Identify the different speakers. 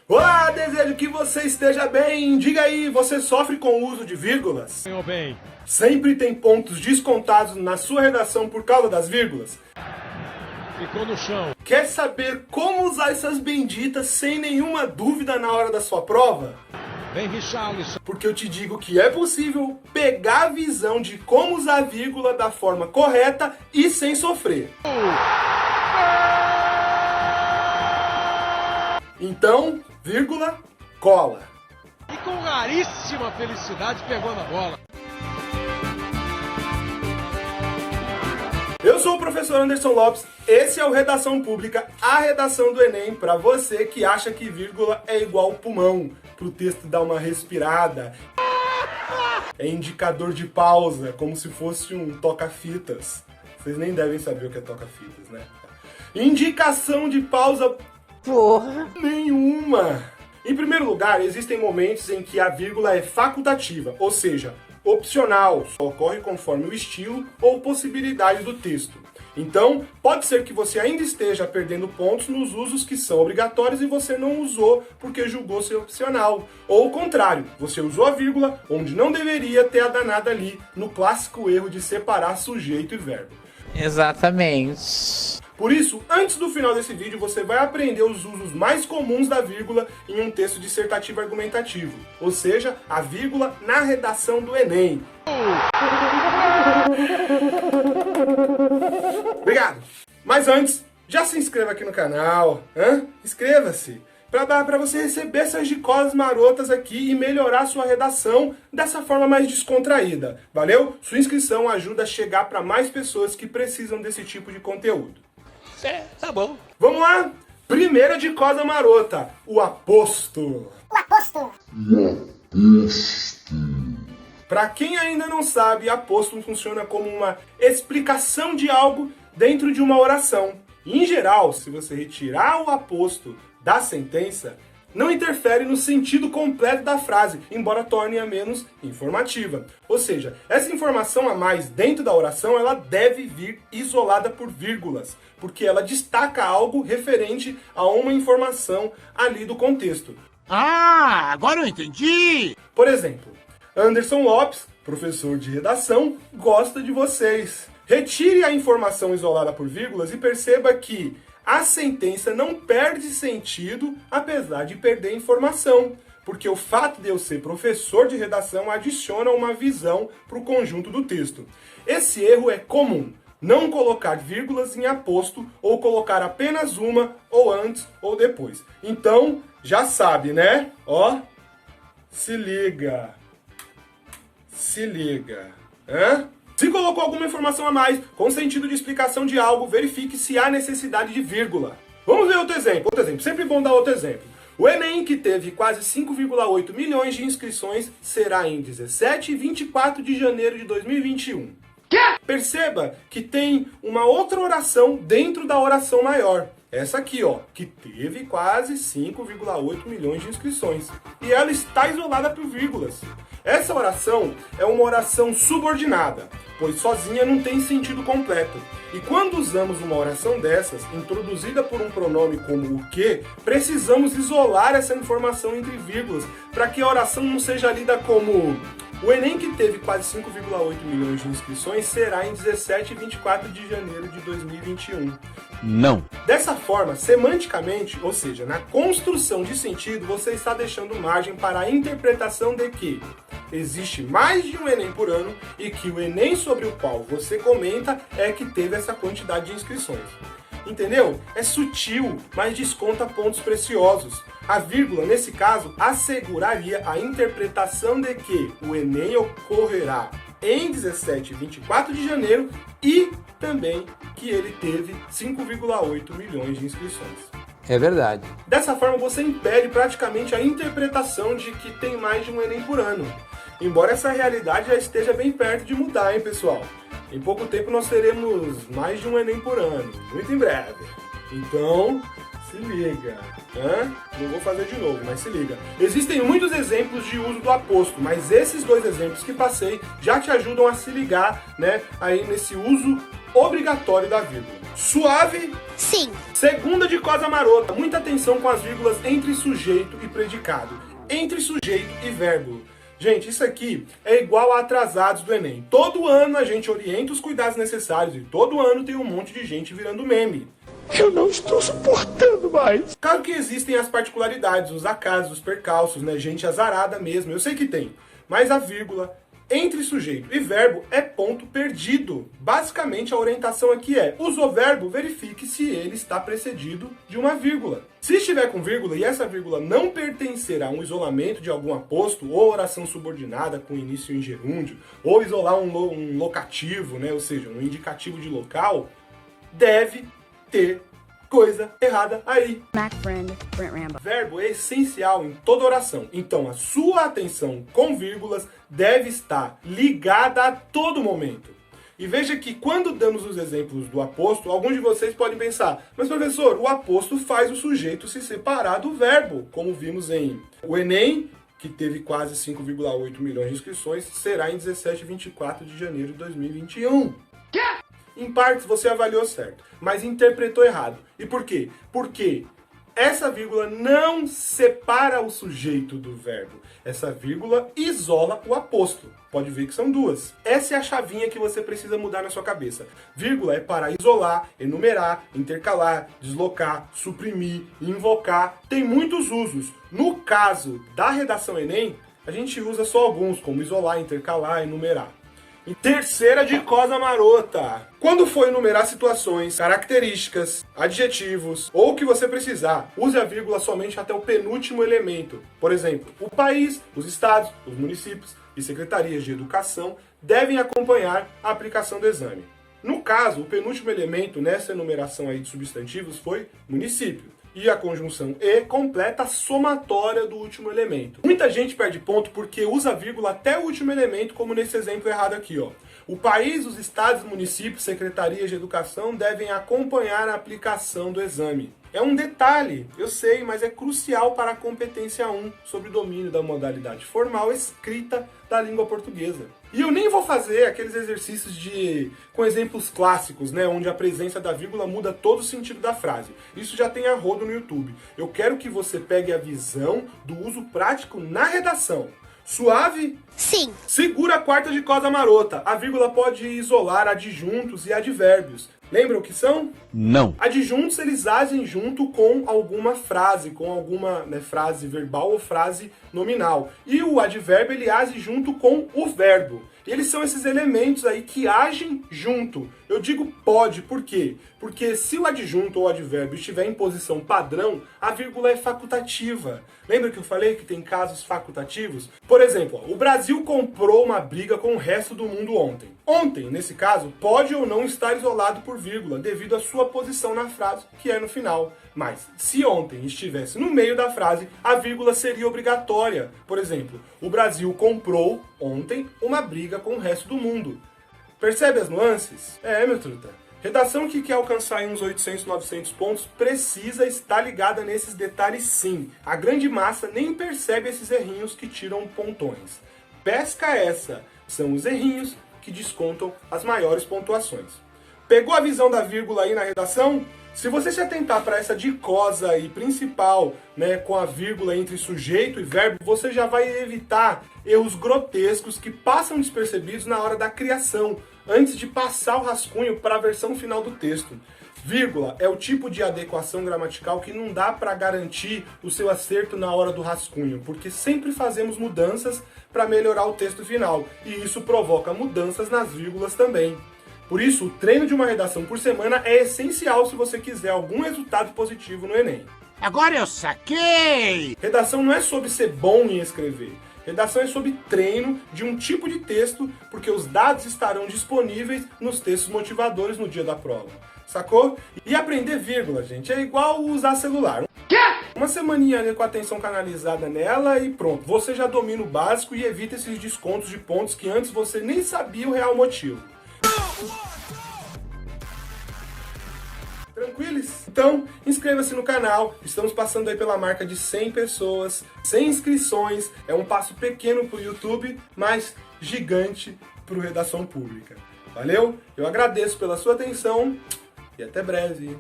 Speaker 1: Olá, desejo que você esteja bem. Diga aí, você sofre com o uso de vírgulas?
Speaker 2: Meu bem.
Speaker 1: Sempre tem pontos descontados na sua redação por causa das vírgulas?
Speaker 2: Ficou no chão.
Speaker 1: Quer saber como usar essas benditas sem nenhuma dúvida na hora da sua prova?
Speaker 2: Vem, Richarlison.
Speaker 1: Porque eu te digo que é possível pegar a visão de como usar a vírgula da forma correta e sem sofrer. Então, vírgula, cola.
Speaker 2: E com raríssima felicidade pegou na bola.
Speaker 1: Eu sou o professor Anderson Lopes, esse é o Redação Pública, a redação do Enem, para você que acha que vírgula é igual pulmão, pro texto dar uma respirada. É indicador de pausa, como se fosse um toca-fitas. Vocês nem devem saber o que é toca-fitas, né? Indicação de pausa
Speaker 3: Porra!
Speaker 1: nenhuma! Em primeiro lugar, existem momentos em que a vírgula é facultativa, ou seja, opcional, só ocorre conforme o estilo ou possibilidade do texto. Então, pode ser que você ainda esteja perdendo pontos nos usos que são obrigatórios e você não usou porque julgou ser opcional. Ou o contrário, você usou a vírgula onde não deveria ter a danada ali, no clássico erro de separar sujeito e verbo.
Speaker 3: Exatamente.
Speaker 1: Por isso, antes do final desse vídeo, você vai aprender os usos mais comuns da vírgula em um texto dissertativo argumentativo, ou seja, a vírgula na redação do Enem. Obrigado! Mas antes, já se inscreva aqui no canal, inscreva-se, para você receber essas dicas marotas aqui e melhorar sua redação dessa forma mais descontraída, valeu? Sua inscrição ajuda a chegar para mais pessoas que precisam desse tipo de conteúdo.
Speaker 2: Tá bom.
Speaker 1: Vamos lá? Primeira dicosa marota, o aposto.
Speaker 4: O aposto.
Speaker 1: Para quem ainda não sabe, aposto funciona como uma explicação de algo dentro de uma oração. Em geral, se você retirar o aposto da sentença, não interfere no sentido completo da frase, embora torne-a menos informativa. Ou seja, essa informação a mais dentro da oração, ela deve vir isolada por vírgulas, porque ela destaca algo referente a uma informação ali do contexto.
Speaker 5: Ah, agora eu entendi!
Speaker 1: Por exemplo, Anderson Lopes, professor de redação, gosta de vocês. Retire a informação isolada por vírgulas e perceba que a sentença não perde sentido, apesar de perder informação, porque o fato de eu ser professor de redação adiciona uma visão para o conjunto do texto. Esse erro é comum, não colocar vírgulas em aposto ou colocar apenas uma, ou antes ou depois. Então, já sabe, né? Ó, se liga. Se liga. Se colocou alguma informação a mais, com sentido de explicação de algo, verifique se há necessidade de vírgula. Vamos ver outro exemplo. Sempre bom dar outro exemplo. O Enem, que teve quase 5,8 milhões de inscrições, será em 17 e 24 de janeiro de 2021. Perceba que tem uma outra oração dentro da oração maior. Essa aqui, ó, que teve quase 5,8 milhões de inscrições. E ela está isolada por vírgulas. Essa oração é uma oração subordinada, pois sozinha não tem sentido completo. E quando usamos uma oração dessas, introduzida por um pronome como o que, precisamos isolar essa informação entre vírgulas, para que a oração não seja lida como: o Enem, que teve quase 5,8 milhões de inscrições, será em 17 e 24 de janeiro de 2021.
Speaker 5: Não.
Speaker 1: Dessa forma, semanticamente, ou seja, na construção de sentido, você está deixando margem para a interpretação de que existe mais de um Enem por ano e que o Enem sobre o qual você comenta é que teve essa quantidade de inscrições. Entendeu? É sutil, mas desconta pontos preciosos. A vírgula, nesse caso, asseguraria a interpretação de que o Enem ocorrerá em 17 e 24 de janeiro e também que ele teve 5,8 milhões de inscrições.
Speaker 3: É verdade.
Speaker 1: Dessa forma, você impede praticamente a interpretação de que tem mais de um Enem por ano. Embora essa realidade já esteja bem perto de mudar, hein, pessoal? Em pouco tempo nós teremos mais de um Enem por ano, muito em breve. Então, Se liga. Não vou fazer de novo, mas se liga. Existem muitos exemplos de uso do aposto, mas esses dois exemplos que passei já te ajudam a se ligar, né, aí nesse uso obrigatório da vírgula. Suave?
Speaker 4: Sim.
Speaker 1: Segunda de cosa marota. Muita atenção com as vírgulas entre sujeito e predicado. Entre sujeito e verbo. Gente, isso aqui é igual a atrasados do Enem. Todo ano a gente orienta os cuidados necessários e todo ano tem um monte de gente virando meme.
Speaker 5: Eu não estou suportando mais.
Speaker 1: Claro que existem as particularidades, os acasos, os percalços, né? Gente azarada mesmo, eu sei que tem. Mas a vírgula entre sujeito e verbo é ponto perdido. Basicamente a orientação aqui é: usou o verbo, verifique se ele está precedido de uma vírgula. Se estiver com vírgula e essa vírgula não pertencer a um isolamento de algum aposto ou oração subordinada com início em gerúndio, ou isolar um locativo, né? Ou seja, um indicativo de local, deve ter coisa errada aí. Verbo é essencial em toda oração, então a sua atenção com vírgulas deve estar ligada a todo momento. E veja que quando damos os exemplos do aposto, alguns de vocês podem pensar: mas professor, o aposto faz o sujeito se separar do verbo, como vimos em o Enem, que teve quase 5,8 milhões de inscrições, será em 17 e 24 de janeiro de 2021. Em partes você avaliou certo, mas interpretou errado. E por quê? Porque essa vírgula não separa o sujeito do verbo. Essa vírgula isola o aposto. Pode ver que são duas. Essa é a chavinha que você precisa mudar na sua cabeça. Vírgula é para isolar, enumerar, intercalar, deslocar, suprimir, invocar. Tem muitos usos. No caso da redação Enem, a gente usa só alguns, como isolar, intercalar, enumerar. E terceira de cosa marota. Quando for enumerar situações, características, adjetivos ou o que você precisar, use a vírgula somente até o penúltimo elemento. Por exemplo, o país, os estados, os municípios e secretarias de educação devem acompanhar a aplicação do exame. No caso, o penúltimo elemento nessa enumeração aí de substantivos foi município. E a conjunção e completa a somatória do último elemento. Muita gente perde ponto porque usa a vírgula até o último elemento, como nesse exemplo errado aqui, ó. O país, os estados, municípios, secretarias de educação devem acompanhar a aplicação do exame. É um detalhe, eu sei, mas é crucial para a competência 1 sobre o domínio da modalidade formal escrita da língua portuguesa. E eu nem vou fazer aqueles exercícios com exemplos clássicos, né, onde a presença da vírgula muda todo o sentido da frase. Isso já tem a rodo no YouTube. Eu quero que você pegue a visão do uso prático na redação. Suave?
Speaker 4: Sim.
Speaker 1: Segura a quarta de cosa marota. A vírgula pode isolar adjuntos e advérbios. Lembram o que são?
Speaker 5: Não.
Speaker 1: Adjuntos eles agem junto com alguma frase, com alguma frase verbal ou frase nominal. E o advérbio ele age junto com o verbo. E eles são esses elementos aí que agem junto. Eu digo pode, por quê? Porque se o adjunto ou advérbio estiver em posição padrão, a vírgula é facultativa. Lembra que eu falei que tem casos facultativos? Por exemplo, o Brasil comprou uma briga com o resto do mundo ontem. Ontem, nesse caso, pode ou não estar isolado por vírgula, devido à sua posição na frase, que é no final. Mas, se ontem estivesse no meio da frase, a vírgula seria obrigatória. Por exemplo, o Brasil comprou ontem uma briga com o resto do mundo. Percebe as nuances? Meu truta. Redação que quer alcançar uns 800, 900 pontos precisa estar ligada nesses detalhes sim. A grande massa nem percebe esses errinhos que tiram pontões. Pesca essa. São os errinhos que descontam as maiores pontuações. Pegou a visão da vírgula aí na redação? Se você se atentar para essa dicosa aí principal, né, com a vírgula entre sujeito e verbo, você já vai evitar erros grotescos que passam despercebidos na hora da criação, antes de passar o rascunho para a versão final do texto. Vírgula é o tipo de adequação gramatical que não dá para garantir o seu acerto na hora do rascunho, porque sempre fazemos mudanças para melhorar o texto final, e isso provoca mudanças nas vírgulas também. Por isso, o treino de uma redação por semana é essencial se você quiser algum resultado positivo no Enem.
Speaker 5: Agora eu saquei!
Speaker 1: Redação não é sobre ser bom em escrever. Redação é sobre treino de um tipo de texto, porque os dados estarão disponíveis nos textos motivadores no dia da prova. Sacou? E aprender vírgula, gente, é igual usar celular. Uma semaninha ali com a atenção canalizada nela e pronto. Você já domina o básico e evita esses descontos de pontos que antes você nem sabia o real motivo. Tranquilos? Então, inscreva-se no canal. Estamos passando aí pela marca de 100 pessoas, 100 inscrições. É um passo pequeno pro YouTube, mas gigante pro Redação Pública. Valeu? Eu agradeço pela sua atenção e até breve.